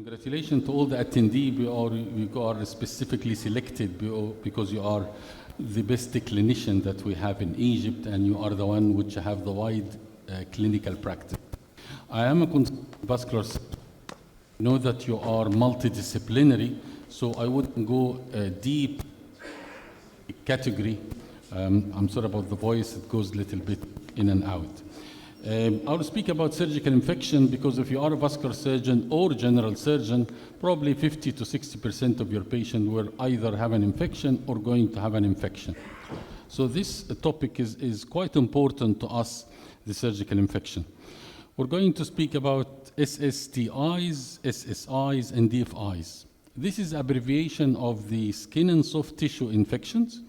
Congratulations to all the attendees. You are specifically selected because you are the best clinician that we have in Egypt, and you are the one which have the wide clinical practice. I am a vascular surgeon. I know that you are multidisciplinary, so I wouldn't go deep category. I'm sorry about the voice, it goes a little bit in and out. I'll speak about surgical infection because if you are a vascular surgeon or general surgeon, probably 50 to 60% of your patients will either have an infection or going to have an infection. So this topic is quite important to us, the surgical infection. We're going to speak about SSTIs, SSIs, and DFIs. This is abbreviation of the skin and soft tissue infections,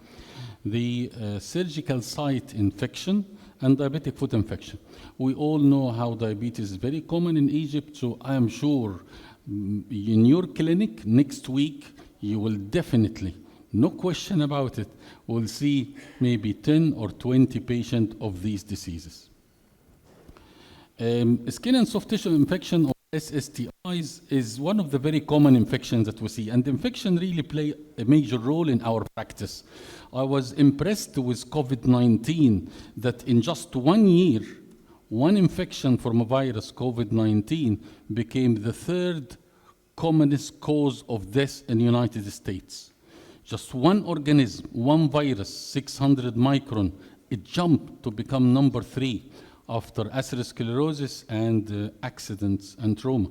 the surgical site infection, and diabetic foot infection. We all know how diabetes is very common in Egypt, so I am sure in your clinic next week, you will definitely, no question about it, will see maybe 10 or 20 patients of these diseases. Skin and soft tissue infection, or SSTIs, is one of the very common infections that we see, and infection really play a major role in our practice. I was impressed with COVID-19 that in just 1 year, one infection from a virus, COVID-19, became the third commonest cause of death in the United States. Just one organism, one virus, 600 micron, it jumped to become number 3 after atherosclerosis and accidents and trauma.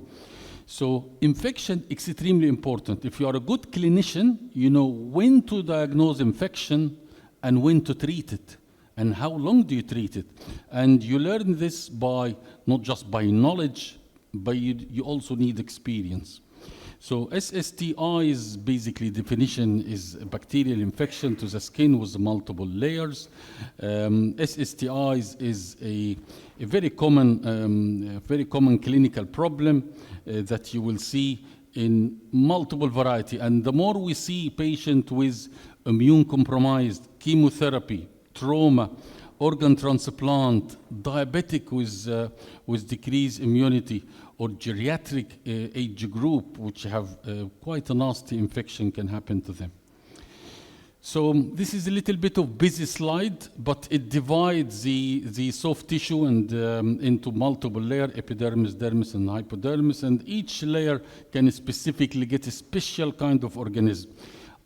So infection is extremely important. If you are a good clinician, you know when to diagnose infection and when to treat it, and how long do you treat it. And you learn this by, not just by knowledge, but you also need experience. So SSTI's basically definition is a bacterial infection to the skin with multiple layers. SSTIs is a very common clinical problem that you will see in multiple variety. And the more we see patient with immune compromised, chemotherapy, trauma, organ transplant, diabetic with decreased immunity, or geriatric age group, which have quite a nasty infection can happen to them. So this is a little bit of busy slide, but it divides the soft tissue and into multiple layers, epidermis, dermis, and hypodermis, and each layer can specifically get a special kind of organism.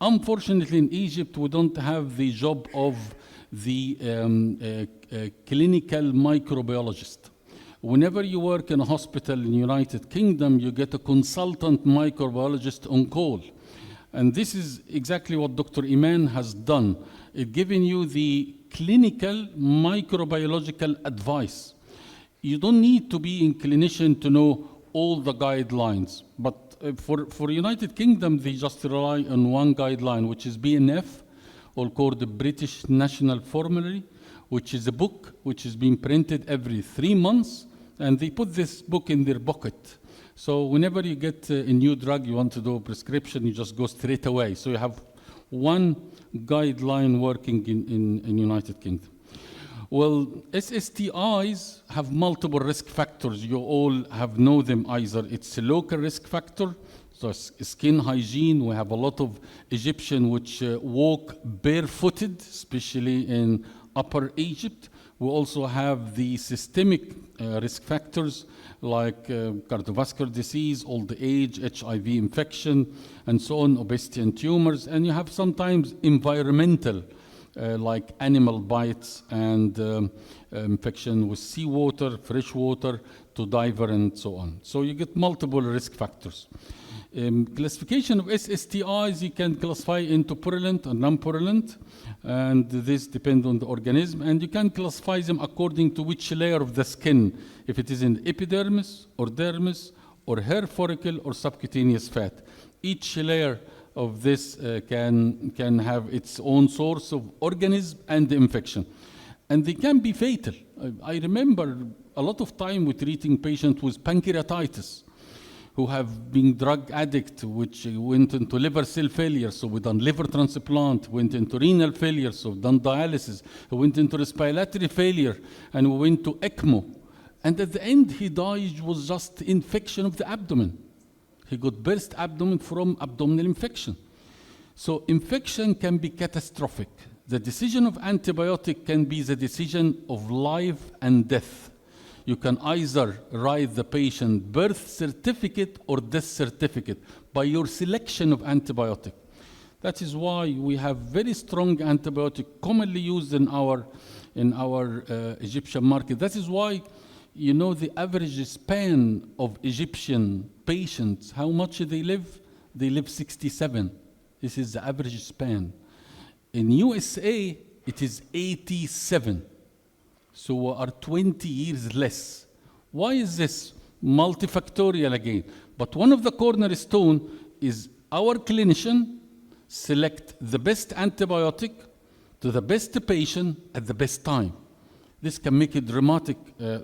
Unfortunately, in Egypt, we don't have the job of the clinical microbiologist. Whenever you work in a hospital in the United Kingdom, you get a consultant microbiologist on call. And this is exactly what Dr. Iman has done. It's giving you the clinical microbiological advice. You don't need to be a clinician to know all the guidelines. But for United Kingdom, they just rely on one guideline, which is BNF, or called the British National Formulary, which is a book which is being printed every 3 months, and they put this book in their pocket. So whenever you get a new drug, you want to do a prescription, you just go straight away. So you have one guideline working in United Kingdom. Well, SSTIs have multiple risk factors. You all have know them either. It's a local risk factor, so skin hygiene. We have a lot of Egyptians which walk barefooted, especially in Upper Egypt. We also have the systemic risk factors like cardiovascular disease, old age, HIV infection, and so on, obesity and tumors. And you have sometimes environmental, like animal bites and infection with seawater, fresh water, to diver, and so on. So you get multiple risk factors. Classification of SSTIs, you can classify into purulent and non-purulent, and this depends on the organism, and you can classify them according to which layer of the skin, if it is in epidermis, or dermis, or hair follicle, or subcutaneous fat. Each layer of this can have its own source of organism and infection, and they can be fatal. I remember a lot of time with treating patients with pancreatitis, who have been drug addict, which went into liver cell failure, so we done liver transplant, went into renal failure, so done dialysis, went into respiratory failure, and we went to ECMO. And at the end, he died with just infection of the abdomen. He got burst abdomen from abdominal infection. So infection can be catastrophic. The decision of antibiotic can be the decision of life and death. You can either write the patient birth certificate or death certificate by your selection of antibiotic. That is why we have very strong antibiotic commonly used in our Egyptian market. That is why, you know, the average span of Egyptian patients, how much they live? They live 67. This is the average span. In USA, it is 87. So we are 20 years less. Why is this? Multifactorial again. But one of the cornerstone is our clinician select the best antibiotic to the best patient at the best time. This can make a dramatic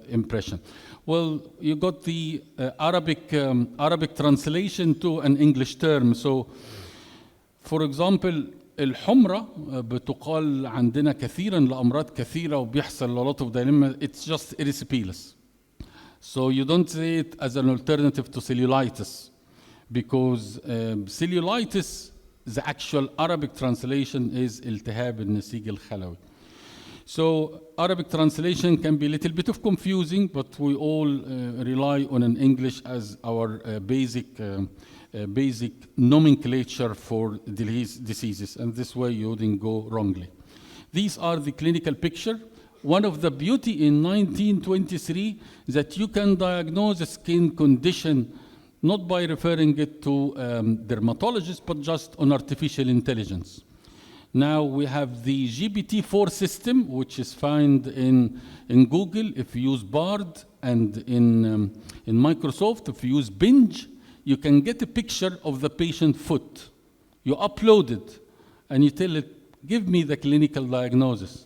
impression. Well, you got the Arabic translation to an English term. So, for example, الحمرة بتقال عندنا كثيرا لأمراض كثيرة وبيحصل a lot of dilemma. It's just erysipelas. So you don't say it as an alternative to cellulitis, because cellulitis, the actual Arabic translation is التهاب النسيج الخلوي. So Arabic translation can be a little bit of confusing, but we all rely on an English as our basic nomenclature for diseases, and this way you wouldn't go wrongly. These are the clinical picture. One of the beauty in 1923 that you can diagnose a skin condition not by referring it to dermatologists, but just on artificial intelligence. Now we have the GPT-4 system, which is found in Google if you use Bard, and in Microsoft if you use Bing. You can get a picture of the patient foot. You upload it, and you tell it, give me the clinical diagnosis.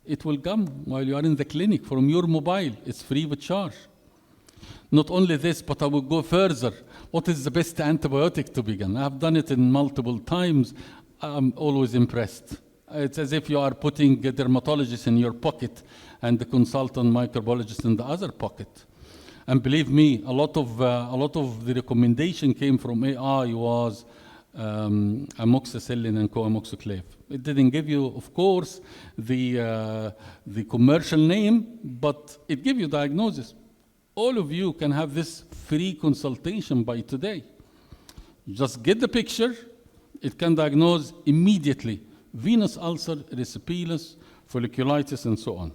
It will come while you are in the clinic from your mobile. It's free of charge. Not only this, but I will go further. What is the best antibiotic to begin? I've done it in multiple times. I'm always impressed. It's as if you are putting a dermatologist in your pocket and the consultant microbiologist in the other pocket. And believe me, a lot of the recommendation came from AI was amoxicillin and coamoxiclav. It didn't give you, of course, the commercial name, but it gave you diagnosis. All of you can have this free consultation by today. You just get the picture. It can diagnose immediately venous ulcer, erysipelas, folliculitis, and so on.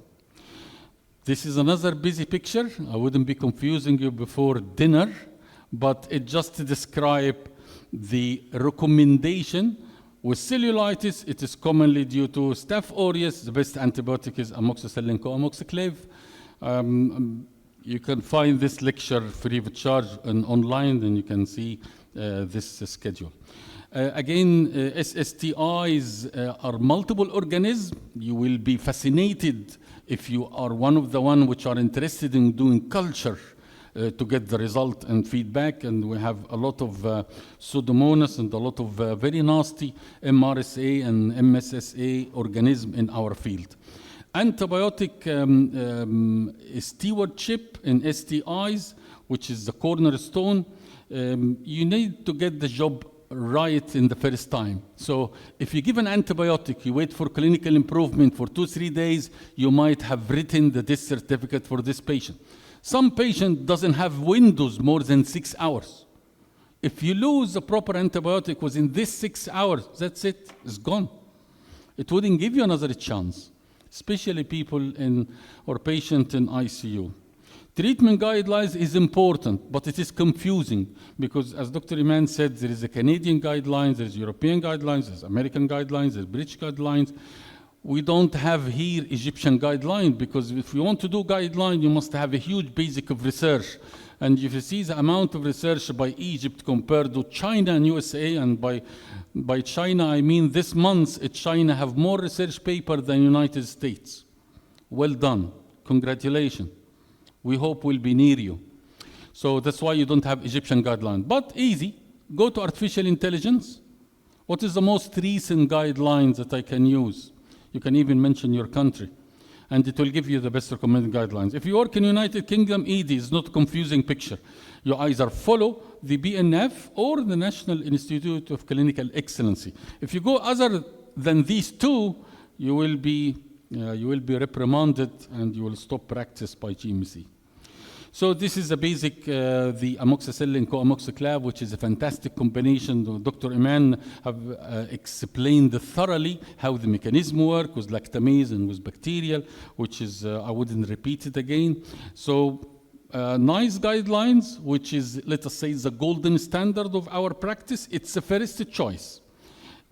This is another busy picture. I wouldn't be confusing you before dinner, but it just describes the recommendation. With cellulitis, it is commonly due to Staph aureus. The best antibiotic is amoxicillin coamoxiclav. You can find this lecture free of charge and online, and you can see this schedule. Again, SSTIs are multiple organisms. You will be fascinated if you are one of the ones which are interested in doing culture to get the result and feedback. And we have a lot of Pseudomonas and a lot of very nasty MRSA and MSSA organisms in our field. Antibiotic stewardship in STIs, which is the cornerstone. You need to get the job right in the first time. So if you give an antibiotic, you wait for clinical improvement for 2-3 days, you might have written the death certificate for this patient. Some patient doesn't have windows more than 6 hours. If you lose the proper antibiotic within this 6 hours, that's it, it's gone. It wouldn't give you another chance, especially people or patient in ICU. Treatment guidelines is important, but it is confusing because, as Dr. Iman said, there is a Canadian guidelines, there's European guidelines, there's American guidelines, there's British guidelines. We don't have here Egyptian guidelines because if you want to do guideline, you must have a huge basic of research. And if you see the amount of research by Egypt compared to China and USA, and by China, I mean this month, China have more research paper than United States. Well done, congratulations. We hope we'll be near you. So that's why you don't have Egyptian guidelines. But easy, go to artificial intelligence. What is the most recent guidelines that I can use? You can even mention your country. and it will give you the best recommended guidelines. If you work in United Kingdom, ED is not a confusing picture. You either follow the BNF or the National Institute of Clinical Excellency. If you go other than these two, you will be reprimanded and you will stop practice by GMC. So this is a basic, the amoxicillin co-amoxiclav, which is a fantastic combination. Dr. Iman have explained thoroughly how the mechanism works with lactamase and with bacterial, which is, I wouldn't repeat it again. So NICE guidelines, which is, let us say, the golden standard of our practice, it's the first choice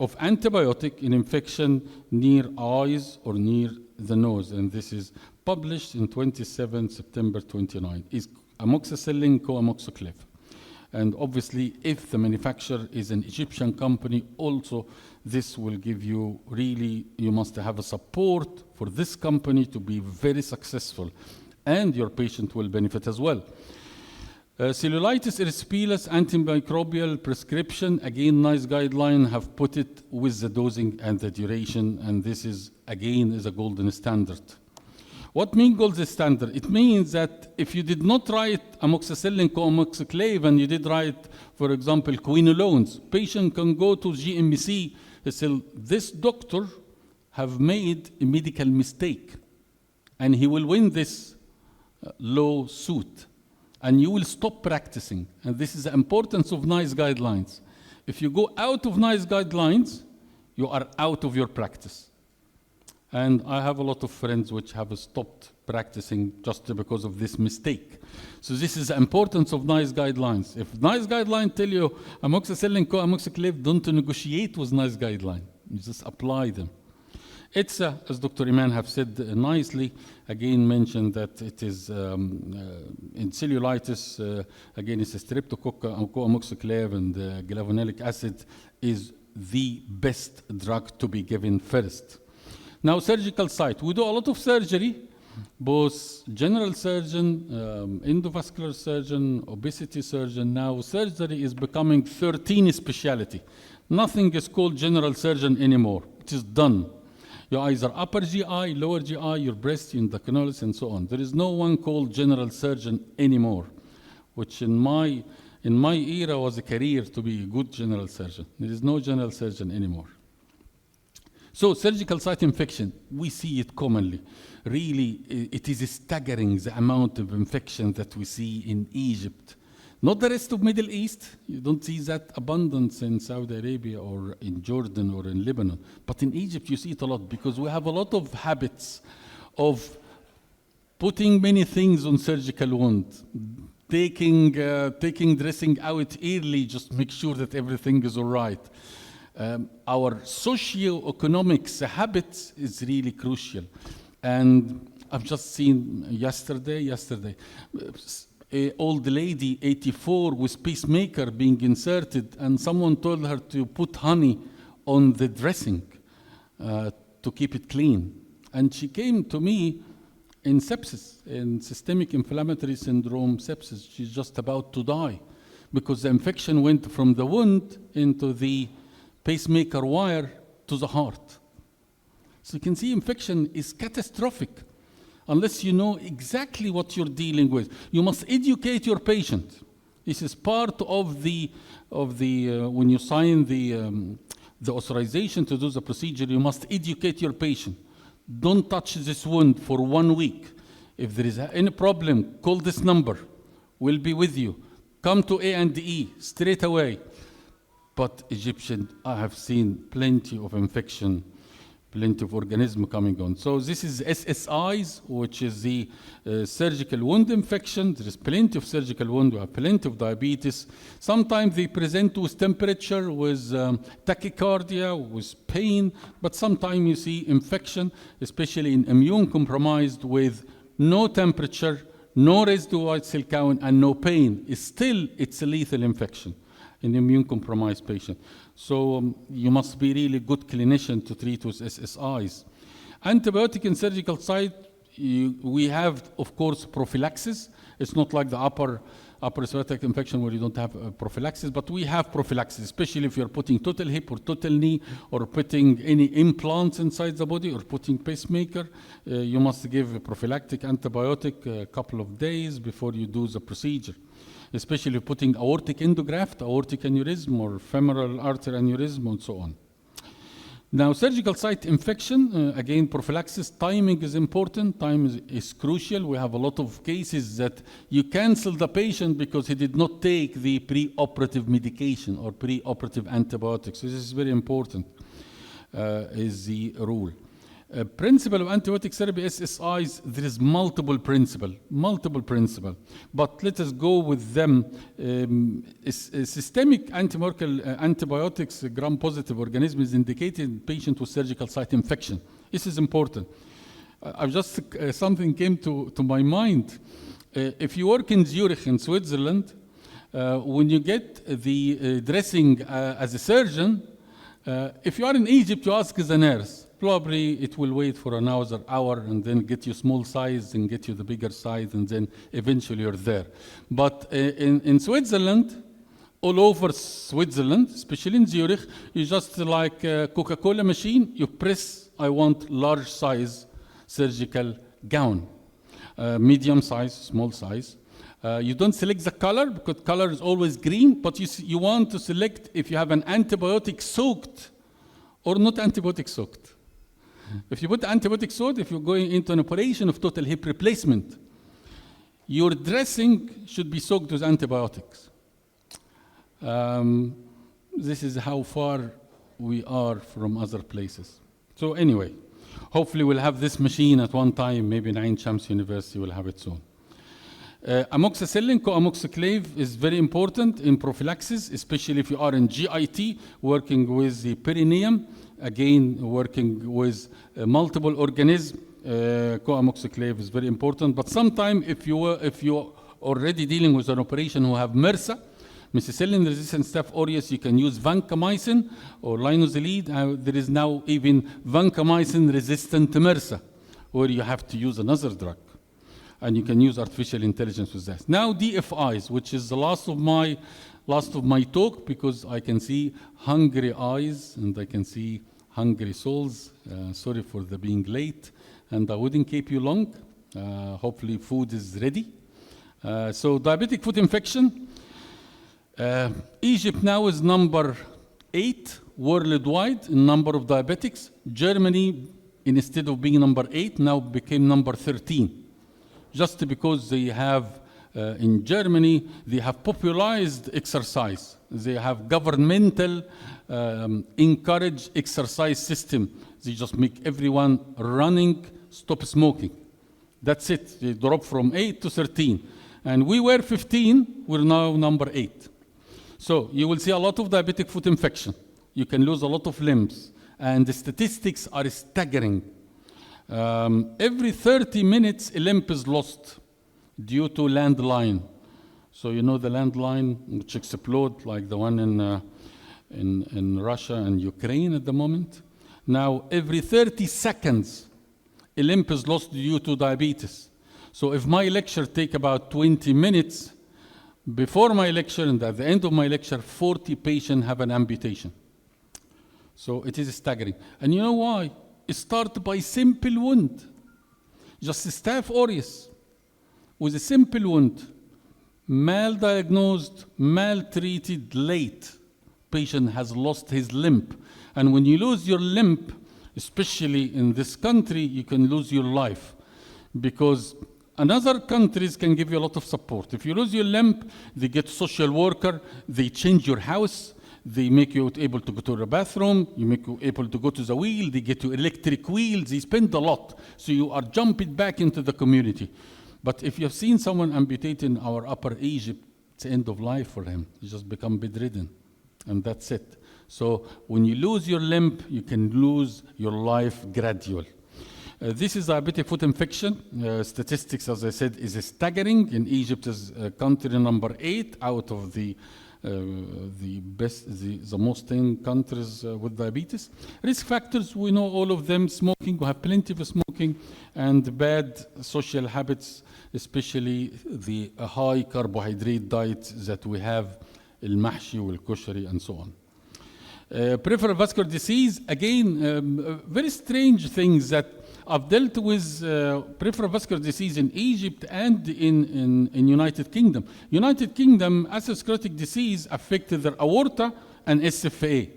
of antibiotic in infection near eyes or near the nose, and this is published in 27 September 29, is amoxicillin co-amoxiclav. And obviously, if the manufacturer is an Egyptian company, also this will give you really, you must have a support for this company to be very successful, and your patient will benefit as well. Cellulitis erysipelas antimicrobial prescription, again, NICE guideline have put it with the dosing and the duration, and this is, again, is a golden standard. What means golden standard? It means that if you did not write amoxicillin co-amoxiclav and you did write, for example, quinolones, patient can go to GMC and say, this doctor have made a medical mistake, and he will win this lawsuit, and you will stop practicing. And this is the importance of NICE guidelines. If you go out of NICE guidelines, you are out of your practice. And I have a lot of friends which have stopped practicing just because of this mistake. So this is the importance of NICE guidelines. If NICE guidelines tell you amoxicillin co-amoxiclav, don't negotiate with NICE guidelines. You just apply them. It's, as Dr. Iman have said nicely, again mentioned that it is in cellulitis, again it's a streptococcus co-amoxiclav, and glavonelic acid is the best drug to be given first. Now, surgical site. We do a lot of surgery, both general surgeon, endovascular surgeon, obesity surgeon. Now, surgery is becoming 13 specialty. Nothing is called general surgeon anymore. It is done. You're either upper GI, lower GI, your breast, endocrinologist, and so on. There is no one called general surgeon anymore, which in my era was a career to be a good general surgeon. There is no general surgeon anymore. So surgical site infection, we see it commonly. Really, it is staggering the amount of infection that we see in Egypt. Not the rest of Middle East. You don't see that abundance in Saudi Arabia or in Jordan or in Lebanon. But in Egypt, you see it a lot because we have a lot of habits of putting many things on surgical wound, taking dressing out early, just make sure that everything is all right. Our socio-economics habits is really crucial. And I've just seen yesterday, an old lady, 84, with pacemaker being inserted, and someone told her to put honey on the dressing to keep it clean. And she came to me in sepsis, in systemic inflammatory syndrome sepsis. She's just about to die because the infection went from the wound into the pacemaker wire to the heart. So you can see infection is catastrophic unless you know exactly what you're dealing with. You must educate your patient. This is part of the when you sign the authorization to do the procedure, you must educate your patient. Don't touch this wound for 1 week. If there is any problem, call this number. We'll be with you. Come to A&E straight away. But Egyptian, I have seen plenty of infection, plenty of organism coming on. So this is SSIs, which is the surgical wound infection. There is plenty of surgical wound. We have plenty of diabetes. Sometimes they present with temperature, with tachycardia, with pain. But sometimes you see infection, especially in immune-compromised, with no temperature, no residue white cell count, and no pain. It's a lethal infection in immune-compromised patient. So you must be really good clinician to treat with SSIs. Antibiotic in surgical site, we have, of course, prophylaxis. It's not like the upper respiratory infection where you don't have prophylaxis, but we have prophylaxis, especially if you're putting total hip or total knee or putting any implants inside the body or putting pacemaker. You must give a prophylactic antibiotic a couple of days before you do the procedure, especially putting aortic endograft, aortic aneurysm, or femoral artery aneurysm, and so on. Now, surgical site infection, again, prophylaxis, timing is important. Time is crucial. We have a lot of cases that you cancel the patient because he did not take the pre-operative medication or pre-operative antibiotics. So this is very important, is the rule. Principle of antibiotic therapy, SSIs, there is multiple principle. But let us go with them. Systemic antibiotics, gram-positive organism is indicated in patient with surgical site infection. This is important. I've just, something came to my mind. If you work in Zurich in Switzerland, when you get the dressing as a surgeon, if you are in Egypt, you ask the nurse. Probably it will wait for another hour and then get you small size and get you the bigger size, and then eventually you're there. But in Switzerland, all over Switzerland, especially in Zurich, you just like a Coca-Cola machine, you press, I want large size surgical gown, medium size, small size. You don't select the color because color is always green, but you want to select if you have an antibiotic soaked or not antibiotic soaked. If you put antibiotic soaked, if you're going into an operation of total hip replacement, your dressing should be soaked with antibiotics. This is how far we are from other places. So anyway, hopefully we'll have this machine at one time, maybe in Ain Shams University will have it soon. Amoxicillin, co-amoxiclave is very important in prophylaxis, especially if you are in GIT, working with the perineum, again, working with multiple organisms. Co-amoxiclave is very important. But sometimes if you're already dealing with an operation who have MRSA, methicillin-resistant Staph aureus, you can use vancomycin or linezolid. There is now even vancomycin-resistant MRSA, where you have to use another drug. And you can use artificial intelligence with that. Now DFIs, which is the last of my talk, because I can see hungry eyes and I can see hungry souls. Sorry for the being late, and I wouldn't keep you long. Hopefully food is ready. So diabetic foot infection. Egypt now is number 8 worldwide in number of diabetics. Germany, instead of being number 8, now became number 13. Just because they have, in Germany, they have popularized exercise. They have governmental encouraged exercise system. They just make everyone running, stop smoking. That's it. They drop from 8 to 13. And we were 15, we're now number 8. So you will see a lot of diabetic foot infection. You can lose a lot of limbs. And the statistics are staggering. Every 30 minutes, a limb is lost due to landline. So you know the landline which explode like the one in Russia and Ukraine at the moment. Now, every 30 seconds, a limb is lost due to diabetes. So if my lecture take about 20 minutes, before my lecture and at the end of my lecture, 40 patients have an amputation. So it is staggering. And you know why? It starts by simple wound. Just a Staph aureus with a simple wound, maldiagnosed, maltreated, late. Patient has lost his limb. And when you lose your limb, especially in this country, you can lose your life. Because another countries can give you a lot of support. If you lose your limb, they get social worker, they change your house, they make you able to go to the bathroom, you make you able to go to the wheel, they get you electric wheels, they spend a lot. So you are jumping back into the community. But if you've seen someone amputate in our upper Egypt, it's the end of life for him. You just become bedridden, and that's it. So when you lose your limb, you can lose your life gradually. This is diabetic foot infection. Statistics, as I said, is staggering. In Egypt is country number 8 out of the the most 10 countries with diabetes. Risk factors, we know all of them: smoking, we have plenty of smoking, and bad social habits, especially the high carbohydrate diet that we have, المحشي والكشري and so on. Peripheral vascular disease, again, very strange things that I've dealt with peripheral vascular disease in Egypt and in United Kingdom. United Kingdom, atherosclerotic disease affected their aorta and SFA.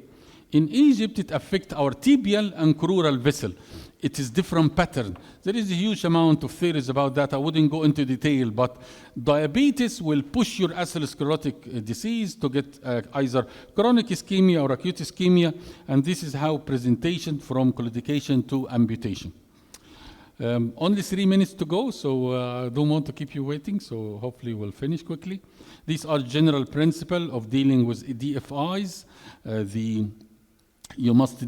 In Egypt, it affects our tibial and crural vessel. It is different pattern. There is a huge amount of theories about that. I wouldn't go into detail, but diabetes will push your atherosclerotic disease to get either chronic ischemia or acute ischemia, and this is how presentation from claudication to amputation. Only 3 minutes to go, so I don't want to keep you waiting, so hopefully we'll finish quickly. These are general principles of dealing with DFIs. You must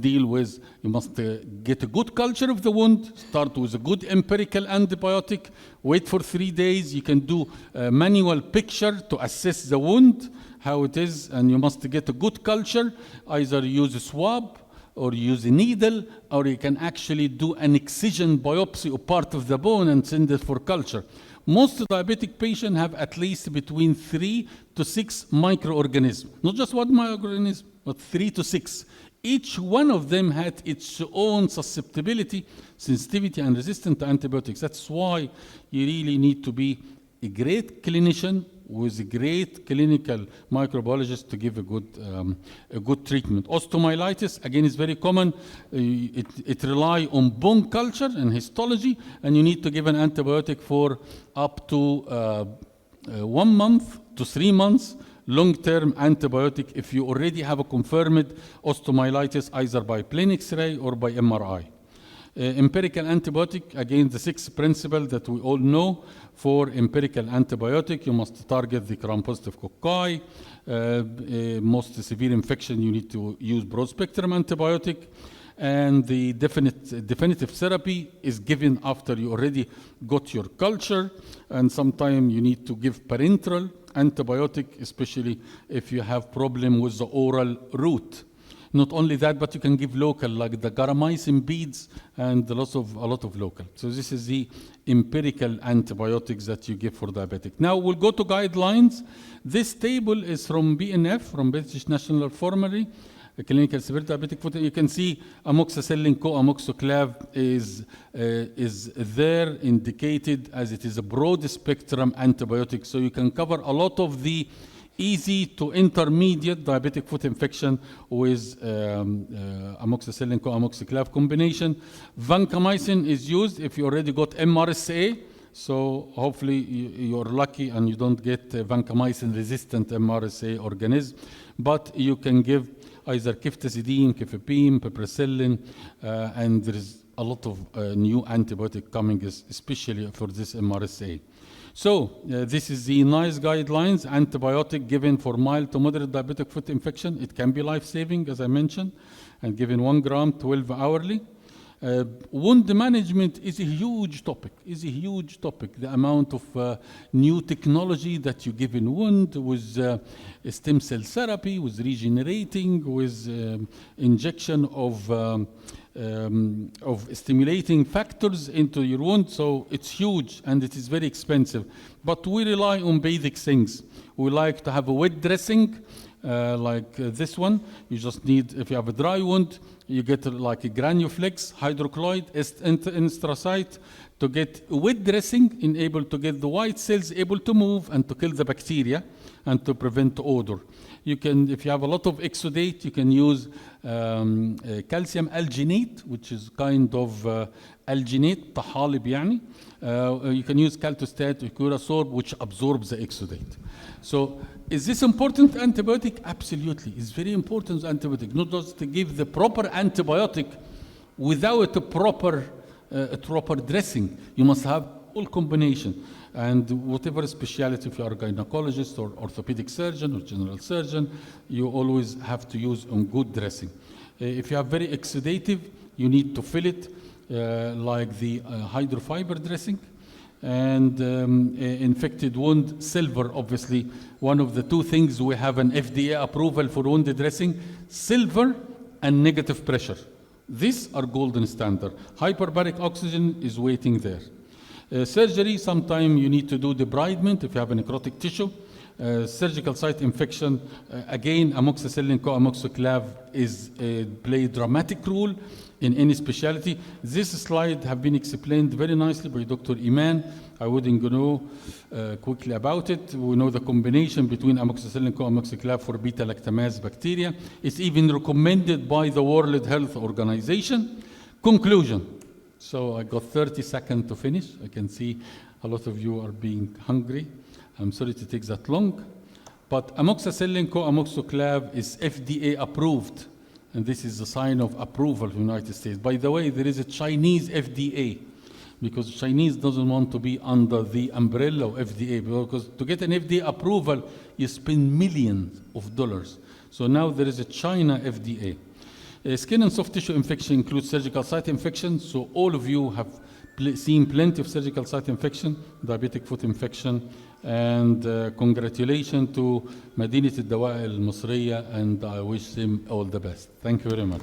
get a good culture of the wound, start with a good empirical antibiotic, wait for 3 days. You can do a manual picture to assess the wound, how it is, and you must get a good culture. Either use a swab, or use a needle, or you can actually do an excision biopsy of part of the bone and send it for culture. Most diabetic patients have at least between 3 to 6 microorganisms. Not just one microorganism, but 3 to 6. Each one of them had its own susceptibility, sensitivity, and resistance to antibiotics. That's why you really need to be a great clinician with a great clinical microbiologist to give a good treatment. Osteomyelitis, again, is very common. It relies on bone culture and histology, and you need to give an antibiotic for up to 1 month to 3 months, long-term antibiotic if you already have a confirmed osteomyelitis, either by plain X-ray or by MRI. Empirical antibiotic, again, the 6th principle that we all know. For empirical antibiotic, you must target the gram-positive cocci. Most severe infection, you need to use broad-spectrum antibiotic. And the definitive therapy is given after you already got your culture. And sometimes you need to give parenteral antibiotic, especially if you have problem with the oral route. Not only that, but you can give local, like the garamycin beads and a lot of local. So this is the empirical antibiotics that you give for diabetic. Now we'll go to guidelines. This table is from BNF, from British National Formulary, clinical severity diabetic foot. You can see amoxicillin co-amoxiclav is there indicated as it is a broad spectrum antibiotic. So you can cover a lot of the easy to intermediate diabetic foot infection with amoxicillin co-amoxiclav combination. Vancomycin is used if you already got MRCA. So hopefully you're lucky and you don't get vancomycin resistant MRCA organism. But you can give either ceftazidime, cefepime, piperacillin, and there is a lot of new antibiotic coming, especially for this MRSA. So this is the NICE guidelines. Antibiotic given for mild to moderate diabetic foot infection. It can be life-saving, as I mentioned, and given 1 gram 12 hourly. Wound management is a huge topic, The amount of new technology that you give in wound with stem cell therapy, with regenerating, with injection of stimulating factors into your wound. So it's huge and it is very expensive. But we rely on basic things. We like to have a wet dressing, like this one. You just need, if you have a dry wound, you get like a granuflex, hydrochloride, erythrocyte to get wet dressing, and able to get the white cells able to move and to kill the bacteria and to prevent odor. You can, if you have a lot of exudate, you can use calcium alginate, which is kind of alginate, طحالب يعني. You can use caltostat or curasorb, which absorbs the exudate. So is this important antibiotic? Absolutely. It's very important antibiotic. Not just to give the proper antibiotic without a proper dressing. You must have all combination. And whatever specialty, if you are a gynecologist or orthopedic surgeon or general surgeon, you always have to use a good dressing. If you are very exudative, you need to fill it like the hydrofiber dressing. and infected wound, silver, obviously, one of the two things we have an FDA approval for wound dressing, silver and negative pressure. These are golden standard. Hyperbaric oxygen is waiting there. Surgery, sometime you need to do debridement if you have a necrotic tissue. Surgical site infection, again, amoxicillin co-amoxiclav is play a dramatic role in any specialty. This slide have been explained very nicely by Dr. Iman. I wouldn't go quickly about it. We know the combination between amoxicillin co-amoxiclav for beta-lactamase bacteria. It's even recommended by the World Health Organization. Conclusion. So I got 30 seconds to finish. I can see a lot of you are being hungry. I'm sorry to take that long. But amoxicillin co-amoxiclav is FDA approved. And this is a sign of approval in the United States. By the way, there is a Chinese FDA, because Chinese doesn't want to be under the umbrella of FDA, because to get an FDA approval, you spend millions of dollars. So now there is a China FDA. Skin and soft tissue infection includes surgical site infection. So all of you have seen plenty of surgical site infection, diabetic foot infection, and congratulations to مدينة الدواء المصرية, and I wish them all the best. Thank you very much.